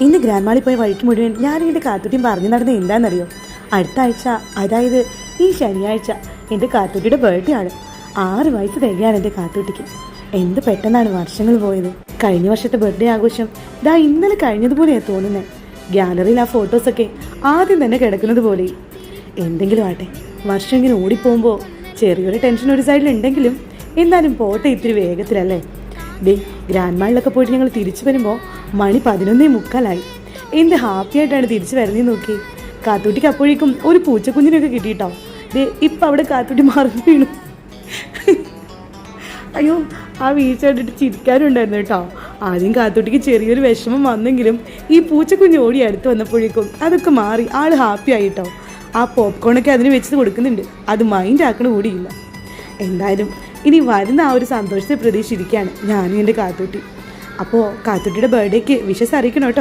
ഇന്ന് ഗ്രാൻഡ് മാളിൽ പോയ വഴിക്ക് മുഴുവൻ ഞാനും എൻ്റെ കാത്തുട്ടിയും പറഞ്ഞു നടന്നത് എന്താണെന്നറിയോ? അടുത്ത ആഴ്ച, അതായത് ഈ ശനിയാഴ്ച എൻ്റെ കാത്തുട്ടിയുടെ ബർത്ത്ഡേ ആണ്. 6 വയസ്സ് തികയാണ് എൻ്റെ കാത്തുട്ടിക്ക്. എന്ത് പെട്ടെന്നാണ് വർഷങ്ങൾ പോയത്. കഴിഞ്ഞ വർഷത്തെ ബർത്ത്ഡേ ആഘോഷം ഇതാ ഇന്നലെ കഴിഞ്ഞതുപോലെയാണ് തോന്നുന്നത്. ഗ്യാലറിയിൽ ആ ഫോട്ടോസൊക്കെ ആദ്യം തന്നെ കിടക്കുന്നത് പോലെ. എന്തെങ്കിലും ആട്ടെ, വർഷം ഇങ്ങനെ ഓടിപ്പോകുമ്പോൾ ചെറിയൊരു ടെൻഷൻ ഒരു സൈഡിലുണ്ടെങ്കിലും എന്നാലും പോട്ടെ ഇത്തിരി വേഗത്തിലല്ലേ. ഗ്രാൻഡ് മാളിലൊക്കെ പോയിട്ട് ഞങ്ങൾ തിരിച്ചു വരുമ്പോൾ മണി 11:45. എന്ത് ഹാപ്പി ആയിട്ടാണ് തിരിച്ചു വരുന്നതെന്ന് നോക്കി. കാത്തൂട്ടിക്ക് അപ്പോഴേക്കും ഒരു പൂച്ചക്കുഞ്ഞിനൊക്കെ കിട്ടിയിട്ടോ. ഇപ്പം അവിടെ കാത്തൂട്ടി മറിഞ്ഞു വീണു. അയ്യോ, ആ വീഴ്ച കണ്ടിട്ട് ചിരിക്കാനുണ്ടായിരുന്നു കേട്ടോ. ആദ്യം കാത്തൂട്ടിക്ക് ചെറിയൊരു വിഷമം വന്നെങ്കിലും ഈ പൂച്ചക്കുഞ്ഞ് ഓടി അടുത്ത് വന്നപ്പോഴേക്കും അതൊക്കെ മാറി ആൾ ഹാപ്പി ആയിട്ടോ. ആ പോപ്കോണൊക്കെ അതിന് വെച്ച് കൊടുക്കുന്നുണ്ട്, അത് മൈൻഡ് ആക്കണ കൂടിയില്ല. എന്തായാലും ഇനി വരുന്ന ആ ഒരു സന്തോഷത്തെ പ്രതീക്ഷിച്ചിരിക്കുകയാണ് ഞാനും എൻ്റെ കാത്തൂട്ടി. അപ്പോൾ കാത്തൂട്ടിയുടെ ബർത്ത്ഡേക്ക് വിഷസ് അറിയിക്കണം കേട്ടോ.